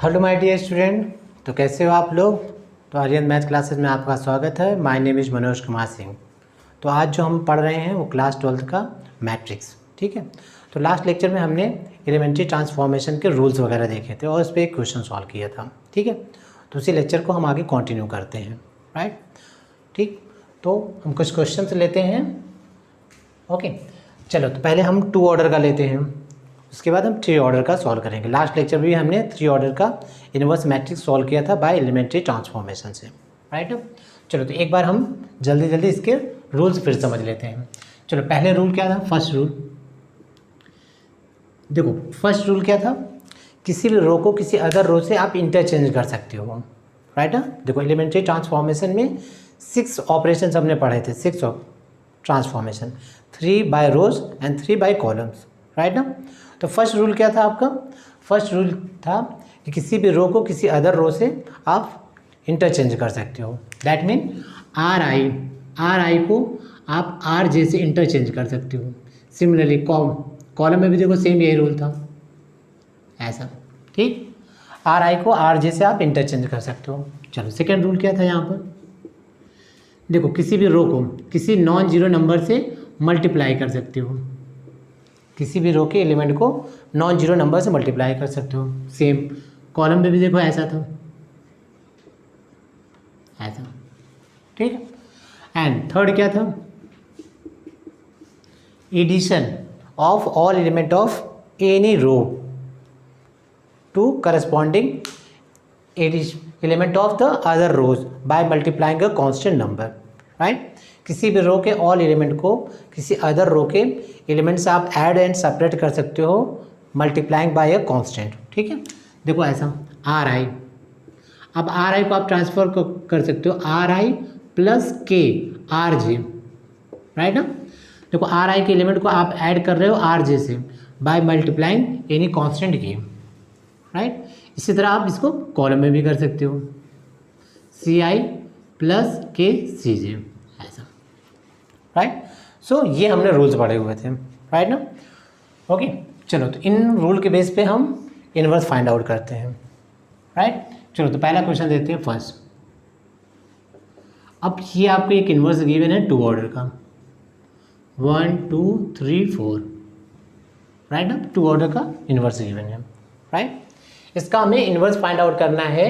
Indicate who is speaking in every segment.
Speaker 1: Hello my dear student, तो कैसे हो आप लोग। तो आर्यन मैथ क्लासेस में आपका स्वागत है। My name is Manoj Kumar Singh. तो आज जो हम पढ़ रहे हैं वो क्लास 12th का मैट्रिक्स, ठीक है। तो लास्ट लेक्चर में हमने एलिमेंट्री ट्रांसफॉर्मेशन के रूल्स वगैरह देखे थे और उस पर एक क्वेश्चन सॉल्व किया था, ठीक है। तो उसी लेक्चर को हम आगे कंटिन्यू करते हैं, राइट। ठीक, तो हम कुछ क्वेश्चन लेते हैं। ओके, चलो तो पहले हम 2 ऑर्डर का लेते हैं, उसके बाद हम 3 ऑर्डर का सॉल्व करेंगे। लास्ट लेक्चर भी हमने 3 ऑर्डर का इनवर्स मैट्रिक्स सॉल्व किया था बाय एलिमेंट्री ट्रांसफॉर्मेशन से, राइट। चलो तो एक बार हम जल्दी जल्दी इसके रूल्स फिर समझ लेते हैं। चलो पहले रूल क्या था, फर्स्ट रूल। देखो फर्स्ट रूल क्या था, किसी भी रो को किसी अदर रो से आप इंटरचेंज कर सकते हो, राइट। देखो एलिमेंट्री ट्रांसफॉर्मेशन में 6 ऑपरेशन हमने पढ़े थे, 6 transformation, 3 by rows and 3 by columns, right ना। तो फर्स्ट रूल क्या था आपका, फर्स्ट रूल था कि किसी भी रो को किसी अदर रो से आप इंटरचेंज कर सकते हो। दैट मीन आर आई को आप आर जे से इंटरचेंज कर सकते हो। सिमिलरली कॉलम में भी देखो सेम यही रूल था, ऐसा, ठीक। आर आई को आर जे से आप इंटरचेंज कर सकते हो। चलो सेकेंड रूल क्या था यहाँ पर, देखो किसी भी रो को किसी नॉन जीरो नंबर से मल्टीप्लाई कर सकते हो। किसी भी रो के एलिमेंट को नॉन जीरो नंबर से मल्टीप्लाई कर सकते हो। सेम कॉलम में भी देखो ऐसा था, ऐसा, ठीक है। एंड थर्ड क्या था, addition of all element of any row to corresponding element of the other rows by multiplying a constant number, right. किसी भी रो के ऑल एलिमेंट को किसी अदर रो के एलिमेंट से आप ऐड एंड सेपरेट कर सकते हो मल्टीप्लाइंग बाय अ कांस्टेंट, ठीक है। देखो ऐसा आर आई, अब आर आई को आप ट्रांसफर कर सकते हो आर आई प्लस के आर जे, राइट ना। देखो आर आई के एलिमेंट को आप ऐड कर रहे हो आर जे से बाय मल्टीप्लाइंग एनी कांस्टेंट के, राइट। इसी तरह आप इसको कॉलम में भी कर सकते हो, सी आई प्लस के सी जे, ऐसा, राइट। सो ये हमने रूल्स पढ़े हुए थे, राइट ना। ओके, चलो तो इन रूल के बेस पे हम इनवर्स फाइंड आउट करते हैं, राइट। चलो तो पहला क्वेश्चन देते हैं फर्स्ट। अब ये आपको एक इनवर्स गिवन है 2 ऑर्डर का, 1 2 3 4, राइट ना। 2 ऑर्डर का इनवर्स गिवन है, राइट। इसका हमें इनवर्स फाइंड आउट करना है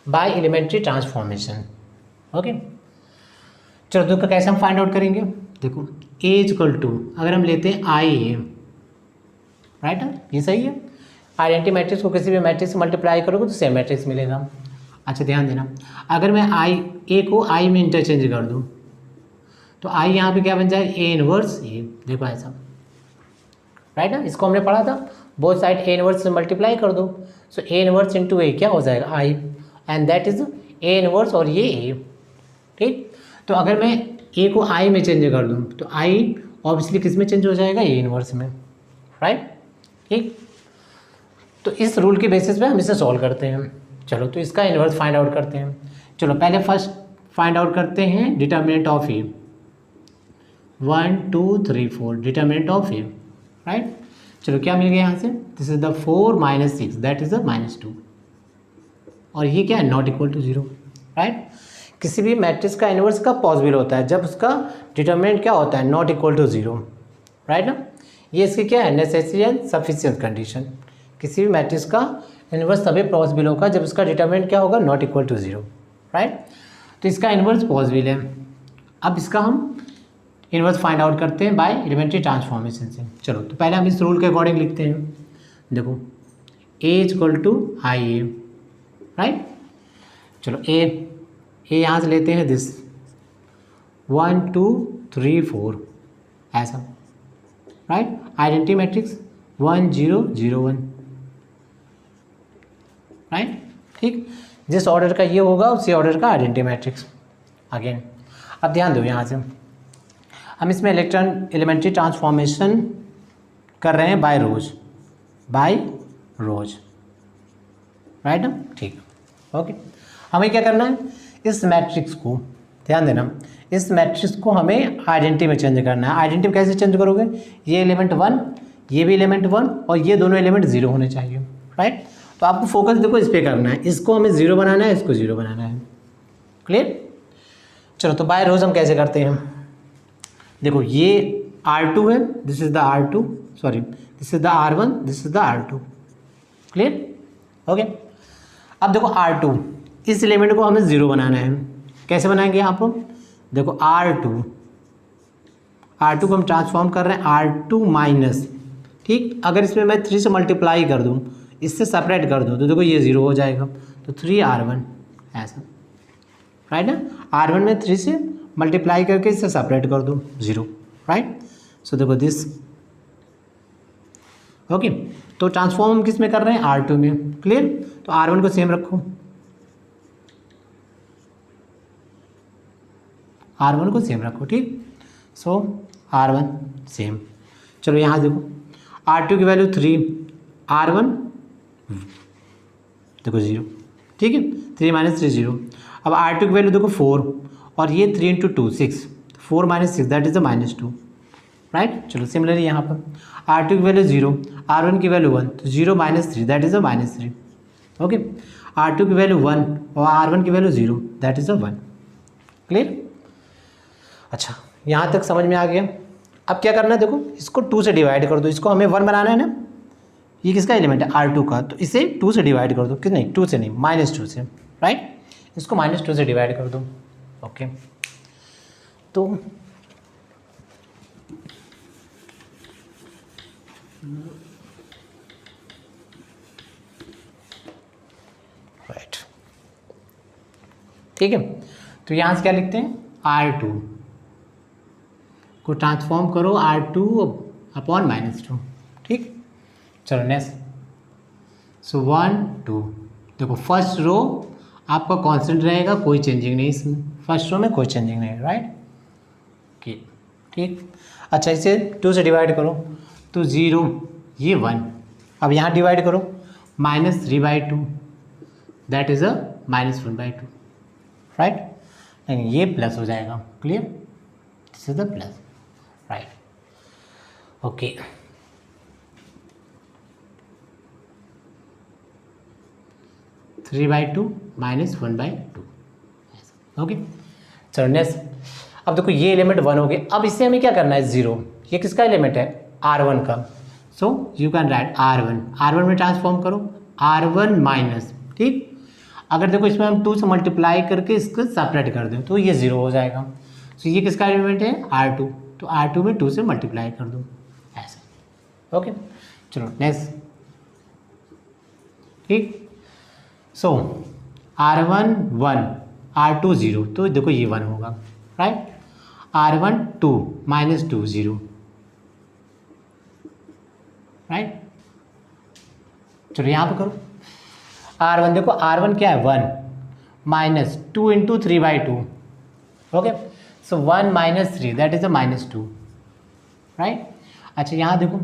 Speaker 1: बाय एलिमेंट्री ट्रांसफॉर्मेशन। ओके, चलो तो कैसे हम फाइंड आउट करेंगे, देखो ए इक्वल टू अगर हम लेते हैं आई ए, राइट ना, ये सही है। आइडेंटिटी मैट्रिक्स को किसी भी मैट्रिक्स से मल्टीप्लाई करोगे तो सेम मैट्रिक्स मिलेगा। अच्छा ध्यान देना, अगर मैं आई ए को आई में इंटरचेंज कर दूँ तो आई यहाँ पे क्या बन जाए, ए इनवर्स ए, देखो ऐसा, राइट ना। इसको हमने पढ़ा था, बोथ साइड ए इनवर्स से मल्टीप्लाई कर दो, सो ए इनवर्स इंटू ए क्या हो जाएगा I, and that is A inverse और ये ए, ठीक। तो अगर मैं ए को आई में चेंज कर दूँ तो आई ऑब्वियसली किस में चेंज हो जाएगा, ए इनवर्स में, राइट, ठीक। तो इस रूल के बेसिस पे हम इसे सॉल्व करते हैं। चलो तो इसका इनवर्स फाइंड आउट करते हैं। चलो पहले फर्स्ट फाइंड आउट करते हैं determinant of A, 1 2 3 4 determinant of A, right. चलो क्या मिल गया यहाँ से, this is the 4 - 6 that is the -2, और ये क्या है, नॉट इक्वल टू 0, राइट। किसी भी मैट्रिक्स का इनवर्स कब पॉसिबल होता है, जब उसका डिटर्मिनेंट क्या होता है, नॉट इक्वल टू 0, राइट ना। ये इसकी क्या है, नेसेसरी एंड सफिशिएंट कंडीशन। किसी भी मैट्रिक्स का इनवर्स तभी पॉसिबल होगा जब उसका डिटर्मिनेंट क्या होगा, नॉट इक्वल टू 0, राइट। तो इसका इनवर्स पॉसिबल है। अब इसका हम इनवर्स फाइंड आउट करते हैं बाय एलिमेंट्री ट्रांसफॉर्मेशन से। चलो तो पहले हम इस रूल के अकॉर्डिंग लिखते हैं। देखो A equal to I A, right. चलो ए यहाँ से लेते हैं दिस 1 2 3 4, ऐसा, राइट। आइडेंटिटी मैट्रिक्स 1 0 0 1, राइट, ठीक। जिस ऑर्डर का ये होगा उसी ऑर्डर का आइडेंटिटी मैट्रिक्स अगेन। अब ध्यान दो, यहाँ से हम इसमें एलिमेंट्री ट्रांसफॉर्मेशन कर रहे हैं बाय रोज, राइट ना, ठीक। ओके, हमें क्या करना है, इस मैट्रिक्स को ध्यान देना, इस मैट्रिक्स को हमें आइडेंटिटी में चेंज करना है। आइडेंटिटी कैसे चेंज करोगे, ये एलिमेंट 1, ये भी एलिमेंट 1 और ये दोनों एलिमेंट 0 होने चाहिए, राइट। तो आपको फोकस देखो इस पर करना है, इसको हमें 0 बनाना है, इसको 0 बनाना है। क्लियर? चलो तो बाय रोज हम कैसे करते हैं, देखो ये R2 है, this is the R2, sorry this is the R1, this is the R2। Clear? Okay. अब देखो R2, इस एलिमेंट को हमें 0 बनाना है। कैसे बनाएंगे यहाँ पर, देखो R2 को हम ट्रांसफॉर्म कर रहे हैं R2 माइनस, ठीक, अगर इसमें मैं 3 से मल्टीप्लाई कर दूँ, इससे सेपरेट कर दूँ, तो देखो ये 0 हो जाएगा, तो 3R1 ऐसा, राइट ना। R1 में 3 से मल्टीप्लाई करके इससे सेपरेट कर दूँ 0, राइट। सो देखो दिस, ओके। तो ट्रांसफॉर्म हम किस में कर रहे हैं, R2 में। क्लियर? तो R1 को सेम रखो, R1 को सेम रखो, ठीक। सो R1 सेम। चलो यहाँ देखो R2 की वैल्यू 3, R1 देखो 0, ठीक है, 3 माइनस 3 0। अब R2 की वैल्यू देखो 4, और ये 3 into 2 6, 4 minus 6 that is the -2, right. चलो सिमिलरली यहाँ पर R2 की वैल्यू 0, R1 की वैल्यू 1, तो 0 minus 3 that is the -3। Okay, R2 की वैल्यू 1 और R1 की value 0 that is the 1। Clear? अच्छा, यहाँ तक समझ में आ गया। अब क्या करना है, देखो इसको 2 से डिवाइड कर दो, इसको हमें 1 बनाना है ना, ये किसका एलिमेंट है, R2 का, तो इसे 2 से डिवाइड कर दो, कि नहीं 2 से नहीं, -2 से, राइट। इसको -2 से डिवाइड कर दो। ओके, तो राइट, ठीक है। तो यहाँ से क्या लिखते हैं, R2 को ट्रांसफॉर्म करो R2 अपॉन -2, ठीक। चलो नेक्स्ट, सो 1 2, देखो फर्स्ट रो आपका कांस्टेंट रहेगा, कोई चेंजिंग नहीं इसमें, फर्स्ट रो में कोई चेंजिंग नहीं है, राइट। ठीक। अच्छा, इसे 2 से डिवाइड करो, तो 0, ये 1, अब यहाँ डिवाइड करो, -3/2 दैट इज़ अ -1/2, राइट। नहीं, ये प्लस हो जाएगा। Clear? This is the plus, right. Okay, -3/2 -1/2। Okay, चलो नेक्स्ट। अब देखो ये एलिमेंट 1 हो गए, अब इससे हमें क्या करना है, 0, ये किसका एलिमेंट है, R1 का। So you can write R1 में ट्रांसफॉर्म करो, R1 माइनस, ठीक। अगर देखो इसमें हम 2 से मल्टीप्लाई करके इसको सेपरेट कर दें, तो ये 0 हो जाएगा। सो ये किसका एलिमेंट है, R2, तो R2 में 2 से मल्टीप्लाई कर दो, ऐसा। ओके, चलो नेक्स्ट, ठीक। सो R1 1, R2 0, तो देखो ये 1 होगा, राइट। R1 2 -2 0, right. चलो यहाँ पे करो, R1 देखो, R1 क्या है, 1 -2 into 3/2। Okay, so 1 - 3 that is a -2, right. अच्छा, यहाँ देखो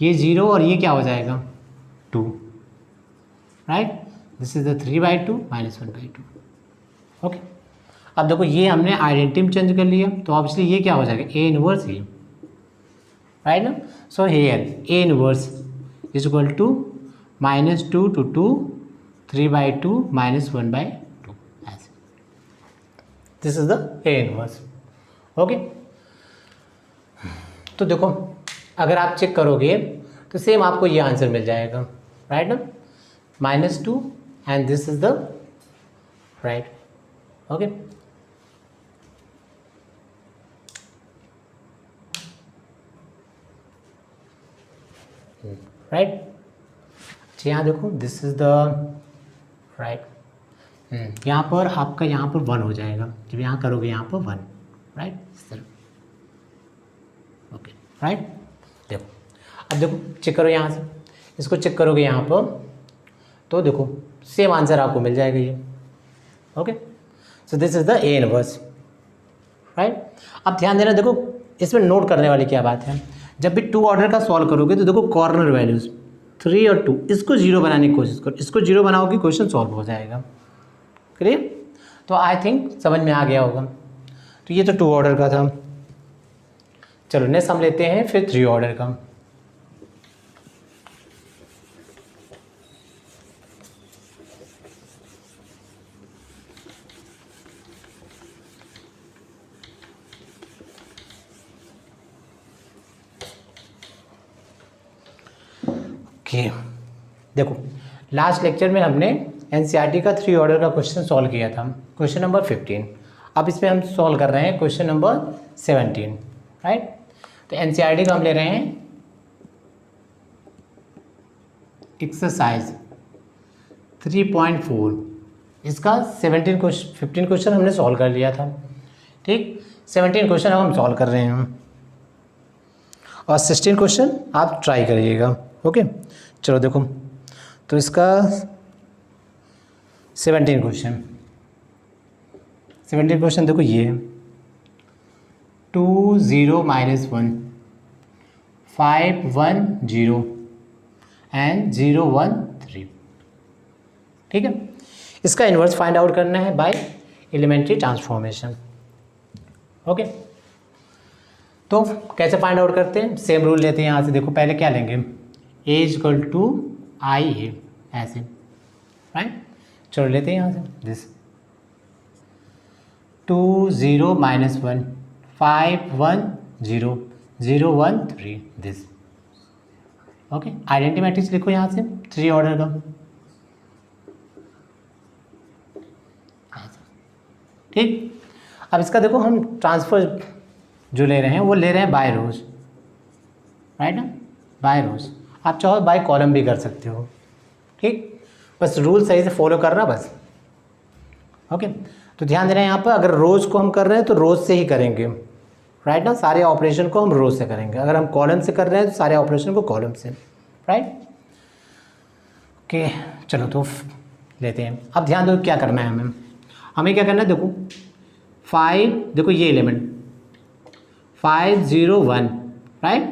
Speaker 1: ये 0 और ये क्या हो जाएगा, 2, right. This is the 3/2 -1/2। Okay, अब देखो ये हमने आइडेंटिटी चेंज कर लिया, तो ऑब्वियसली ये क्या हो जाएगा, A इनवर्स ही, राइट ना। So here A inverse is equal to -2 to 2 3/2 -1/2, ऐसे। This is the A inverse. Okay, तो देखो अगर आप चेक करोगे तो सेम आपको ये आंसर मिल जाएगा, राइट ना, -2 and this is the right. Okay, right. यहाँ देखो दिस इज द राइट, यहाँ पर आपका यहाँ पर 1 हो जाएगा, जब यहाँ करोगे यहाँ पर 1, राइट, इस तरह। Okay, right. देखो अब देखो चेक करो यहाँ से, इसको चेक करोगे यहाँ पर, तो देखो सेम आंसर आपको मिल जाएगा ये। Okay, so this is the A inverse, right. अब ध्यान देना, देखो इसमें नोट करने वाली क्या बात है, जब भी 2 ऑर्डर का सॉल्व करोगे तो देखो कॉर्नर वैल्यूज 3 और 2, इसको 0 बनाने की कोशिश करो, इसको 0 बनाओगे क्वेश्चन सॉल्व हो जाएगा। क्लियर? तो आई थिंक समझ में आ गया होगा। तो ये तो 2 ऑर्डर का था। चलो नेक्स्ट हम लेते हैं फिर 3 ऑर्डर का। ओके देखो, लास्ट लेक्चर में हमने एनसीईआरटी का 3 ऑर्डर का क्वेश्चन सॉल्व किया था, क्वेश्चन नंबर 15। अब इसमें हम सॉल्व कर रहे हैं क्वेश्चन नंबर 17, राइट। तो एनसीईआरटी का हम ले रहे हैं एक्सरसाइज 3.4। इसका 15 क्वेश्चन हमने सॉल्व कर लिया था, ठीक। 17 क्वेश्चन अब हम सॉल्व कर रहे हैं और 16 क्वेश्चन आप ट्राई करिएगा, ओके। चलो देखो, तो इसका 17 क्वेश्चन देखो, ये 2 0 -1 5 1 0 एंड 0 1 3, ठीक है। इसका इन्वर्स फाइंड आउट करना है बाय एलिमेंट्री ट्रांसफॉर्मेशन, ओके। तो कैसे फाइंड आउट करते हैं, सेम रूल लेते हैं यहाँ से। देखो पहले क्या लेंगे, a इक्वल टू आई ए, ऐसे, राइट। चलो लेते हैं यहाँ से this 2 0 -1 5 1 0 0 1 3 this, okay. Identity matrix लिखो यहाँ से 3 ऑर्डर का, ठीक। अब इसका देखो हम ट्रांसफर जो ले रहे हैं वो ले रहे हैं बाय रोज, राइट ना, बाय रोज। आप चाहो बाय कॉलम भी कर सकते हो, ठीक। बस रूल सही से फॉलो करना बस, ओके। तो ध्यान देना यहाँ पर, अगर रोज को हम कर रहे हैं तो रोज से ही करेंगे, राइट ना। सारे ऑपरेशन को हम रोज से करेंगे, अगर हम कॉलम से कर रहे हैं तो सारे ऑपरेशन को कॉलम से, राइट, ओके। चलो तो लेते हैं। अब ध्यान दो क्या करना है हमें क्या करना है, देखो 5, देखो ये एलिमेंट 5 0 1, राइट,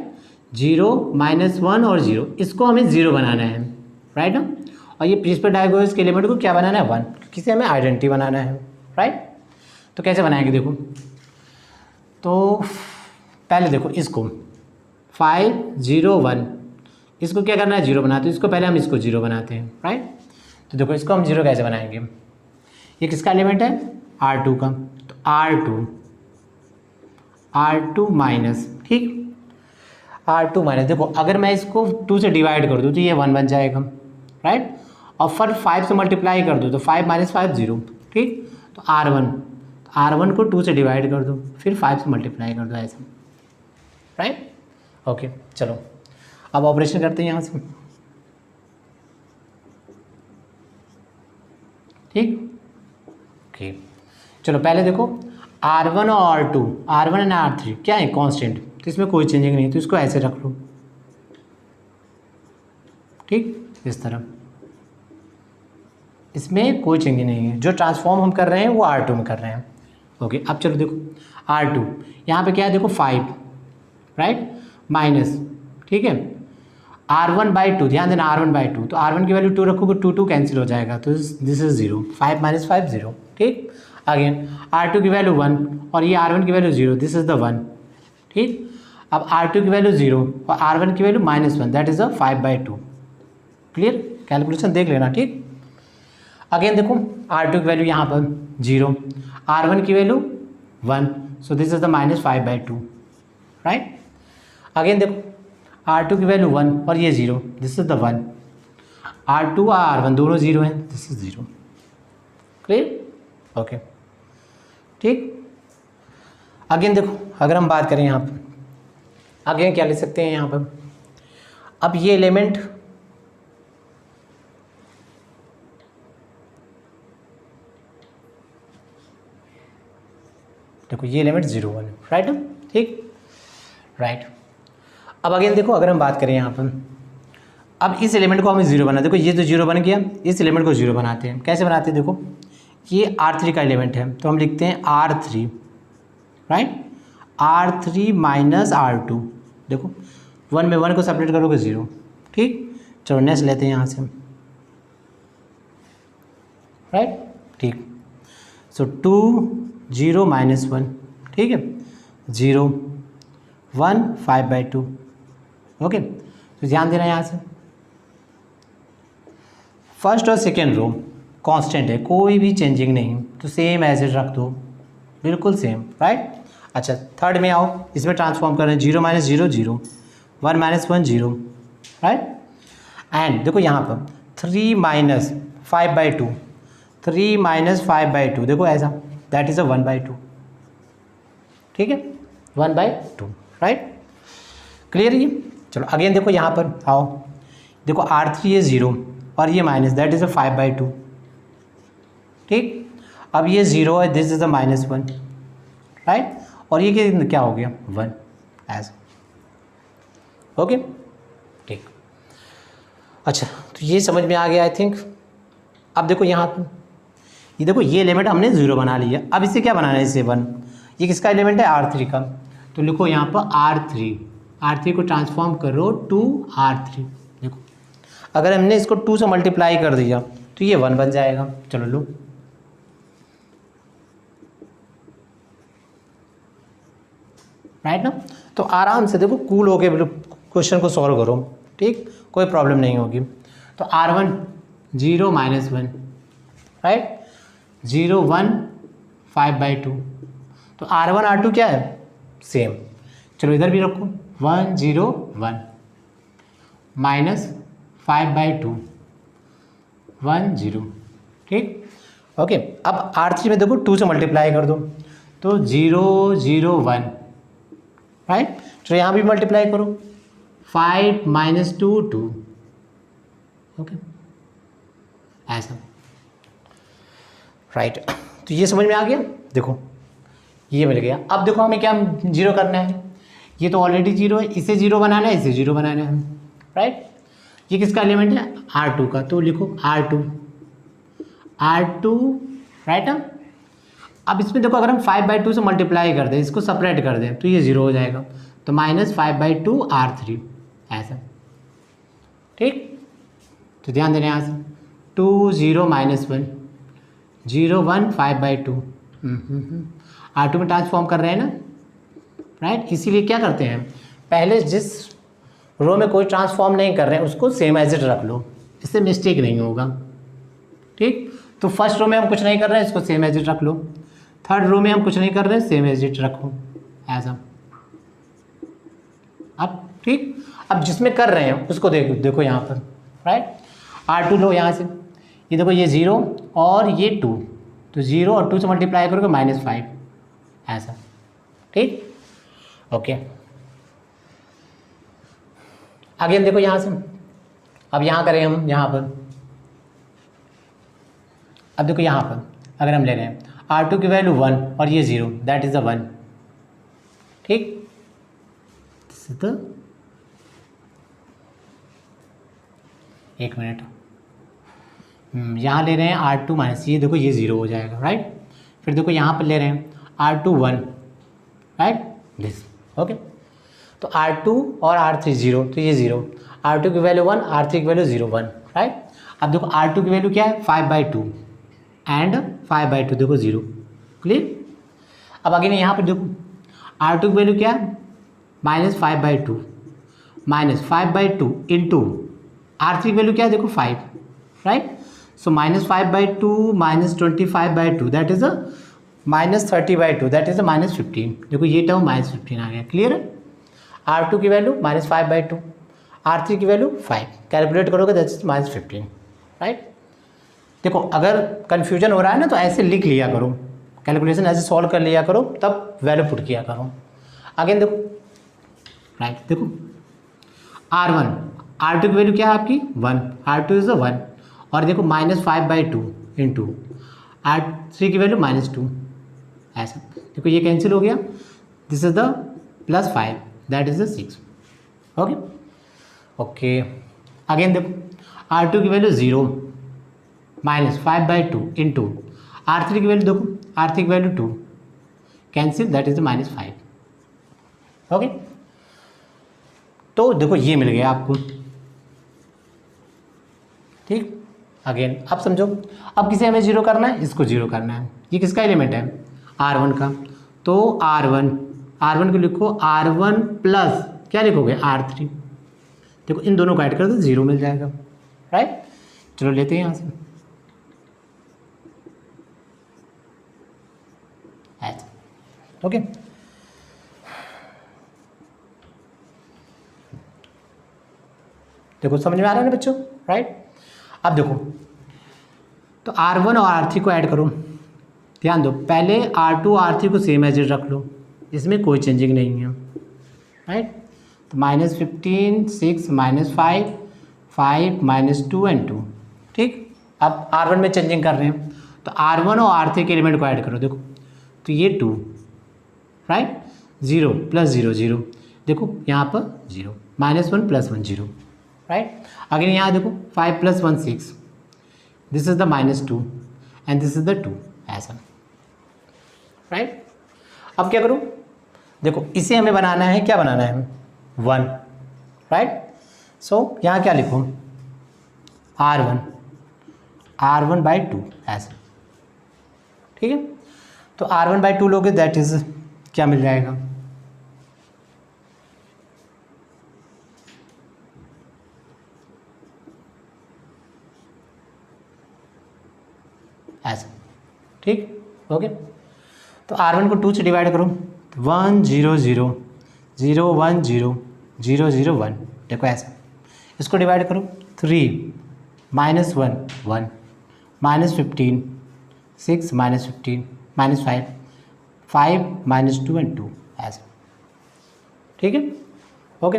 Speaker 1: 0 -1 और 0, इसको हमें 0 बनाना है, राइट ना। और ये प्रिंसिपल डायगोनल्स के एलिमेंट को क्या बनाना है, 1, क्योंकि इसे हमें आइडेंटिटी बनाना है, राइट। तो कैसे बनाएंगे, देखो तो पहले देखो इसको 5 0 1, इसको क्या करना है, 0 बनाते हैं। इसको पहले हम इसको 0 बनाते हैं, राइट। तो देखो इसको हम 0 कैसे बनाएंगे, ये किसका एलिमेंट है, R2 का। तो R2 माइनस, ठीक, R2 माइनस। देखो अगर मैं इसको 2 से डिवाइड कर दूँ तो ये 1 बन जाएगा, राइट। और फिर 5 से मल्टीप्लाई कर दूँ तो 5 - 5 0, ठीक। तो R1 को 2 से डिवाइड कर दो, फिर 5 से मल्टीप्लाई कर दो, ऐसा, राइट, ओके। चलो अब ऑपरेशन करते हैं यहाँ से, ठीक, ओके। चलो पहले देखो R1 और R2, R1 एंड R3 क्या है, कांस्टेंट, तो इसमें कोई चेंजिंग नहीं है, तो इसको ऐसे रख लो, ठीक, इस तरह, इसमें कोई चेंजिंग नहीं है। जो ट्रांसफॉर्म हम कर रहे हैं वो R2 में कर रहे हैं, ओके। अब चलो देखो R2 यहाँ पे क्या है, देखो 5, राइट, माइनस, ठीक है, R1/2, ध्यान देना R1/2, तो R1 की वैल्यू 2 रखोगे, 2 कैंसिल हो जाएगा, तो दिस इज 0, 5 - 5 0, ठीक। अगेन R2 की वैल्यू 1 और ये R1 की वैल्यू 0, दिस इज द 1, ठीक। अब R2 की वैल्यू 0 और R1 की value -1, that is a 5/2, clear. Calculation देख लेना, ठीक। अगेन देखो R2 की वैल्यू यहाँ पर 0, R1 की value 1, so this is the -5/2, right. Again देखो R2 की वैल्यू 1 और ये 0, दिस इज द 1, R2 और R1 दोनों 0 हैं, दिस इज 0, क्लियर, ओके, ठीक। अगेन देखो अगर हम बात करें यहाँ पर, अगेन क्या ले सकते हैं यहाँ पर, अब ये एलिमेंट देखो, ये एलिमेंट 0 1 है, राइट ना, ठीक, राइट। अब अगेन देखो अगर हम बात करें यहाँ पर, अब इस एलिमेंट को हमें 0 बना, देखो ये तो 0 बन गया, इस एलिमेंट को 0 बनाते हैं। कैसे बनाते हैं, देखो ये R3 का एलिमेंट है, तो हम लिखते हैं R3, right, R3 minus R2, देखो 1 में 1 को सेपरेट करोगे 0, ठीक। चलो नेक्स्ट लेते हैं यहाँ से, राइट, ठीक। सो 2 0 -1, ठीक है, 0 1 5/2, ओके। तो ध्यान देना यहाँ से, फर्स्ट और सेकेंड रो कांस्टेंट है, कोई भी चेंजिंग नहीं, तो सेम एज इट रख दो, बिल्कुल सेम, राइट। अच्छा थर्ड में आओ, इसमें ट्रांसफॉर्म कर रहे हैं, 0 - 0 0, 1 - 1 0, राइट। एंड देखो यहाँ पर 3 माइनस 5/2, 3 माइनस 5/2 देखो ऐसा, दैट इज़ अ 1/2, ठीक है, 1/2, राइट, क्लियर ये। चलो अगेन देखो यहाँ पर आओ, देखो R3 ये 0 और ये माइनस, दैट इज़ अ 5/2, ठीक। अब ये 0 है, दिस इज़ अ -1, राइट, और ये क्या हो गया 1 ऐसा, ओके, ठीक। अच्छा तो ये समझ में आ गया आई थिंक। अब देखो यहाँ पर ये देखो, ये एलिमेंट हमने 0 बना लिया, अब इसे क्या बनाना है, इसे 1, ये किसका एलिमेंट है, R3 का, तो लिखो यहाँ पर R3 को ट्रांसफॉर्म करो टू R3। देखो अगर हमने इसको 2 से मल्टीप्लाई कर दिया तो ये 1 बन जाएगा। चलो लो, राइट ना, तो आराम से देखो कूल होके क्वेश्चन को सॉल्व करो, ठीक, कोई प्रॉब्लम नहीं होगी। तो R1 0 -1, राइट, 0 1 5/2, तो R1 R2 क्या है, सेम। चलो इधर भी रखो, 1 0 1 माइनस 5/2 1 0, ठीक, ओके। अब R3 में देखो 2 से मल्टीप्लाई कर दो, तो 0 0 1, राइट, तो यहाँ भी मल्टीप्लाई करो, 5 - 2 2, ओके ऐसा, राइट। तो ये समझ में आ गया, देखो ये मिल गया। अब देखो हमें क्या 0 करना है, ये तो ऑलरेडी 0 है, इसे 0 बनाना है, इसे 0 बनाना है, राइट। ये किसका एलिमेंट है, R2 का, तो लिखो R2 राइट ना। अब इसमें देखो अगर हम 5/2 से मल्टीप्लाई कर दें, इसको सेपरेट कर दें, तो ये 0 हो जाएगा, तो -5/2 R3 ऐसा, ठीक। तो ध्यान देना यहाँ से 2 0 -1 0 1 5/2, R2 में ट्रांसफॉर्म कर रहे हैं ना, राइट। इसीलिए क्या करते हैं, पहले जिस रो में कोई ट्रांसफॉर्म नहीं कर रहे हैं उसको सेम एज इट रख लो, इससे मिस्टेक नहीं होगा, ठीक। तो फर्स्ट रो में हम कुछ नहीं कर रहे हैं, इसको सेम एज इट रख लो, थर्ड रो में हम कुछ नहीं कर रहे हैं, सेम एज इट रखो ऐसा। अब ठीक, अब जिसमें कर रहे हैं उसको देखो यहाँ पर, राइट, R2 लो यहाँ से, ये देखो ये 0 और ये 2, तो 0 और 2 से मल्टीप्लाई करोगे -5 ऐसा, ठीक, ओके। आगे हम देखो यहाँ से, अब यहाँ करें हम यहाँ पर, अब देखो यहाँ पर अगर हम ले रहे हैं R2 की वैल्यू 1 और ये 0, दैट इज़ अ 1, ठीक। तो एक मिनट, यहाँ ले रहे हैं R2 माइनस, ये देखो ये 0 हो जाएगा, राइट। फिर देखो यहाँ पर ले रहे हैं R2 1, राइट, दिस, ओके। तो R2 और R3 0, तो ये 0, R2 की वैल्यू 1, R3 की वैल्यू 0 1, राइट। अब देखो R2 की वैल्यू क्या है, 5/2 एंड 5/2 देखो 0, क्लियर। अब अगेन यहाँ पर देखो R2 की वैल्यू क्या है, -5/2 -5/2 इंटू R3 की वैल्यू क्या है, देखो 5, right. So -5/2 -25/2 that is a -30/2, that is a -15, देखो ये टर्म -15 आ गया, क्लियर है। R2 की वैल्यू -5/2, R3 की वैल्यू 5, कैलकुलेट करोगे दैट इज -15, राइट। देखो अगर कन्फ्यूजन हो रहा है ना तो ऐसे लिख लिया करो, कैलकुलेशन ऐसे सॉल्व कर लिया करो, तब वैल्यू पुट किया करो। अगेन देखो, राइट, देखो R2 की वैल्यू क्या है आपकी 1, R2 इज़ अ 1, और देखो -5/2 इंटू R3 की वैल्यू -2 ऐसा, देखो ये कैंसिल हो गया, this is the +5 that is the 6, okay okay. Again देखो R2 की वैल्यू 0 -5/2 इंटू R3 की वैल्यू देखो, R3 की value 2, cancel that is the -5, okay. तो देखो ये मिल गया आपको, ठीक। अगेन अब समझो, अब किसे हमें 0 करना है, इसको 0 करना है, ये किसका एलिमेंट है, R1 का, तो R1 को लिखो R1 प्लस क्या लिखोगे R3, देखो इन दोनों को ऐड कर दो 0 मिल जाएगा, राइट। चलो लेते हैं यहाँ से ऐसा, ओके। देखो समझ में आ रहा है ना बच्चों, राइट। अब देखो तो R1 और R3 को ऐड करो, ध्यान दो पहले R2 R3 को सेम एज इट रख लो, इसमें कोई चेंजिंग नहीं है, राइट। तो -15 6 -5 5 -2 एंड 2, ठीक। अब R1 में चेंजिंग कर रहे हैं तो R1 और R3 के एलिमेंट को ऐड करो, देखो तो ये 2, राइट, 0 + 0 0, देखो यहाँ पर 0 -1 + 1 0, राइट। अगर यहाँ देखो 5 + 1 6, this is the -2 and this is the 2, ऐसा, राइट। अब क्या करूँ, देखो इसे हमें बनाना है, क्या बनाना है 1, राइट। सो यहाँ क्या लिखूँ R1/2 ऐसा, ठीक है। तो R1/2 लोगे दैट इज क्या मिल जाएगा, ऐसा, ठीक, ओके। तो R1 को 2 से डिवाइड करो, 1 0 0 0 1 0 0 0 1, देखो ऐसा। इसको डिवाइड करो 3 -1 1 -15 6 -15 -5 5 -2 एंड 2, ऐसा, ठीक है, ओके।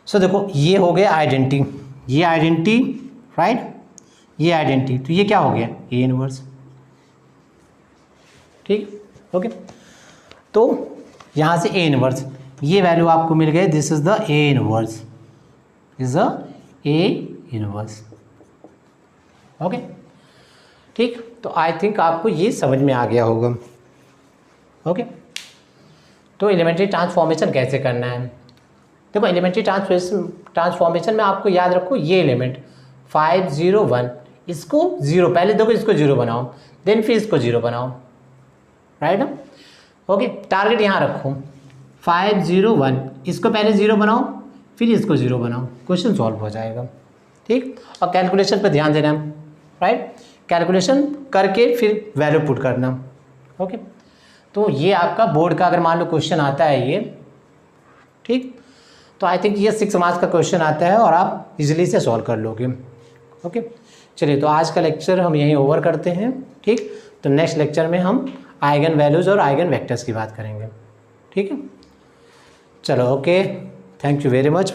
Speaker 1: सो देखो ये हो गया आइडेंटिटी, ये आइडेंटिटी, राइट, ये आइडेंटिटी, तो ये क्या हो गया A इनवर्स, ठीक, ओके। तो यहाँ से A इनवर्स, ये वैल्यू आपको मिल गई, this is the A inverse, is the A inverse, okay, ठीक। तो आई थिंक आपको ये समझ में आ गया होगा, ओके। तो एलिमेंट्री ट्रांसफॉर्मेशन कैसे करना है, देखो एलिमेंट्री ट्रांसफॉर्मेशन में आपको याद रखो ये एलिमेंट 5 0 1, इसको 0, पहले देखो इसको 0 बनाओ, देन फिर इसको 0 बनाओ, राइट ना, ओके। टारगेट यहाँ रखो 5 0 1, इसको पहले 0 बनाओ फिर इसको 0 बनाओ, क्वेश्चन सॉल्व हो जाएगा, ठीक। और कैलकुलेशन पर ध्यान देना, राइट, कैलकुलेशन करके फिर वैल्यू पुट करना, ओके। तो ये आपका बोर्ड का अगर मान लो क्वेश्चन आता है ये, ठीक, तो आई थिंक ये 6 मार्क्स का क्वेश्चन आता है और आप इजीली से सॉल्व कर लोगे, ओके। चलिए तो आज का लेक्चर हम यहीं ओवर करते हैं, ठीक। तो नेक्स्ट लेक्चर में हम आइगन वैल्यूज़ और आइगन वेक्टर्स की बात करेंगे, ठीक है। चलो okay, thank you very much.